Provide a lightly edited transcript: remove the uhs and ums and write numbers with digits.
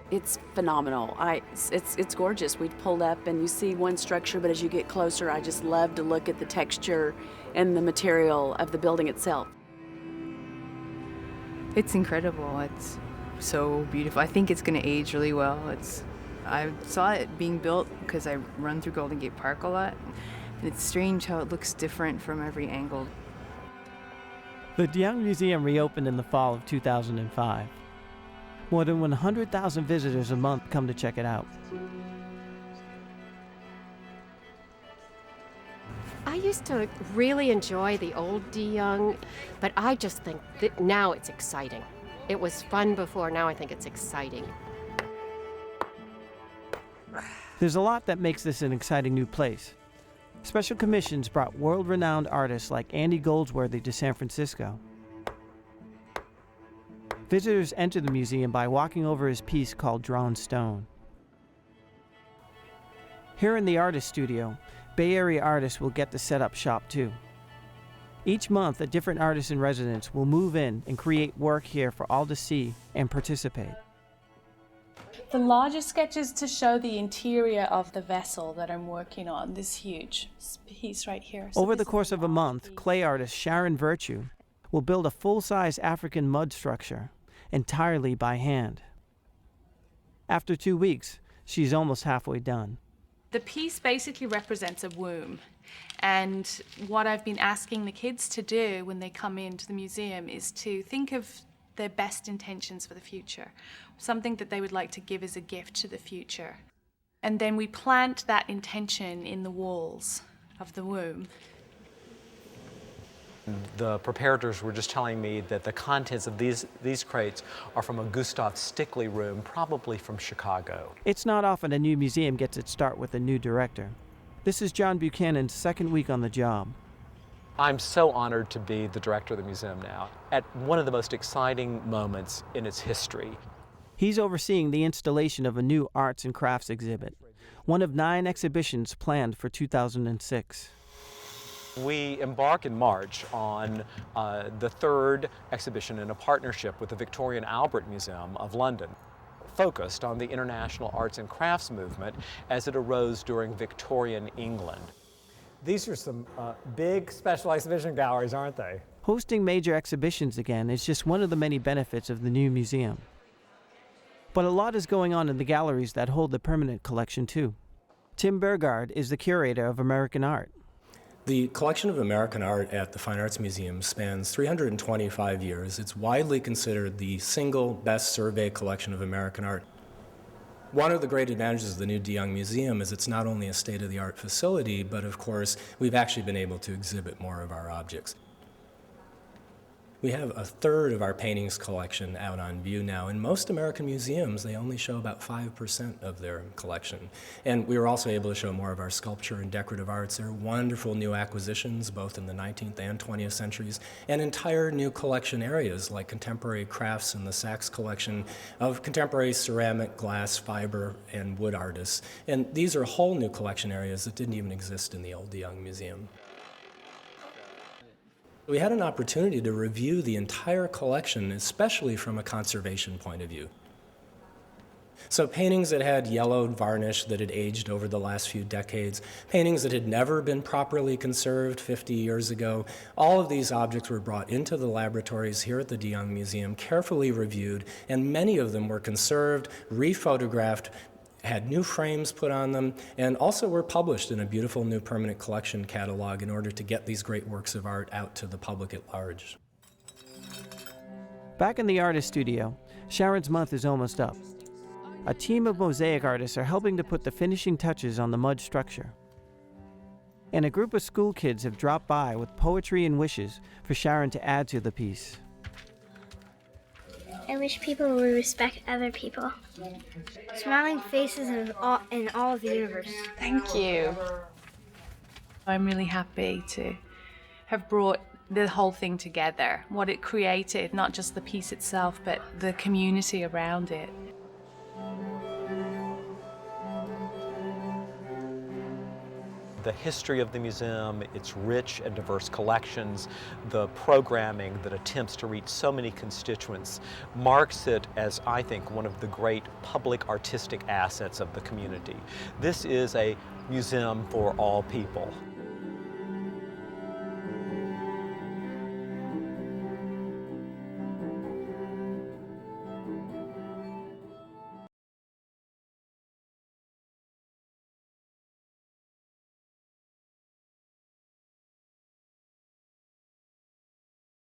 It's phenomenal. It's gorgeous. We pulled up and you see one structure, but as you get closer, I just love to look at the texture and the material of the building itself. It's incredible. It's so beautiful. I think it's going to age really well. I saw it being built because I run through Golden Gate Park a lot. And it's strange how it looks different from every angle. The DeYoung Museum reopened in the fall of 2005. More than 100,000 visitors a month come to check it out. I used to really enjoy the old DeYoung, but I just think that now it's exciting. It was fun before, now I think it's exciting. There's a lot that makes this an exciting new place. Special commissions brought world-renowned artists like Andy Goldsworthy to San Francisco. Visitors enter the museum by walking over his piece called Drawn Stone. Here in the artist studio, Bay Area artists will get to set up shop too. Each month, a different artist in residence will move in and create work here for all to see and participate. The larger sketch is to show the interior of the vessel that I'm working on, this huge piece right here. Over the course of a month, clay artist Sharon Virtue will build a full-size African mud structure entirely by hand. After 2 weeks, she's almost halfway done. The piece basically represents a womb. And what I've been asking the kids to do when they come into the museum is to think of their best intentions for the future, something that they would like to give as a gift to the future. And then we plant that intention in the walls of the womb. The preparators were just telling me that the contents of these crates are from a Gustav Stickley room, probably from Chicago. It's not often a new museum gets its start with a new director. This is John Buchanan's second week on the job. I'm so honored to be the director of the museum now, at one of the most exciting moments in its history. He's overseeing the installation of a new arts and crafts exhibit, one of 9 exhibitions planned for 2006. We embark in March on the 3rd exhibition in a partnership with the Victoria and Albert Museum of London, focused on the international arts and crafts movement as it arose during Victorian England. These are some big special exhibition galleries, aren't they? Hosting major exhibitions again is just one of the many benefits of the new museum. But a lot is going on in the galleries that hold the permanent collection too. Tim Burgard is the curator of American art. The collection of American art at the Fine Arts Museum spans 325 years. It's widely considered the single best survey collection of American art. One of the great advantages of the new DeYoung Museum is it's not only a state-of-the-art facility, but of course, we've actually been able to exhibit more of our objects. We have a third of our paintings collection out on view now. In most American museums, they only show about 5% of their collection. And we were also able to show more of our sculpture and decorative arts. There are wonderful new acquisitions, both in the 19th and 20th centuries, and entire new collection areas like contemporary crafts in the Sachs collection of contemporary ceramic, glass, fiber, and wood artists. And these are whole new collection areas that didn't even exist in the old DeYoung Museum. We had an opportunity to review the entire collection, especially from a conservation point of view. So paintings that had yellowed varnish that had aged over the last few decades, paintings that had never been properly conserved 50 years ago, all of these objects were brought into the laboratories here at the DeYoung Museum, carefully reviewed, and many of them were conserved, rephotographed, had new frames put on them, and also were published in a beautiful new permanent collection catalog in order to get these great works of art out to the public at large. Back in the artist studio, Sharon's month is almost up. A team of mosaic artists are helping to put the finishing touches on the mud structure. And a group of school kids have dropped by with poetry and wishes for Sharon to add to the piece. I wish people would respect other people. Smiling faces in all of the universe. Thank you. I'm really happy to have brought the whole thing together, what it created, not just the piece itself, but the community around it. The history of the museum, its rich and diverse collections, the programming that attempts to reach so many constituents marks it as, I think, one of the great public artistic assets of the community. This is a museum for all people.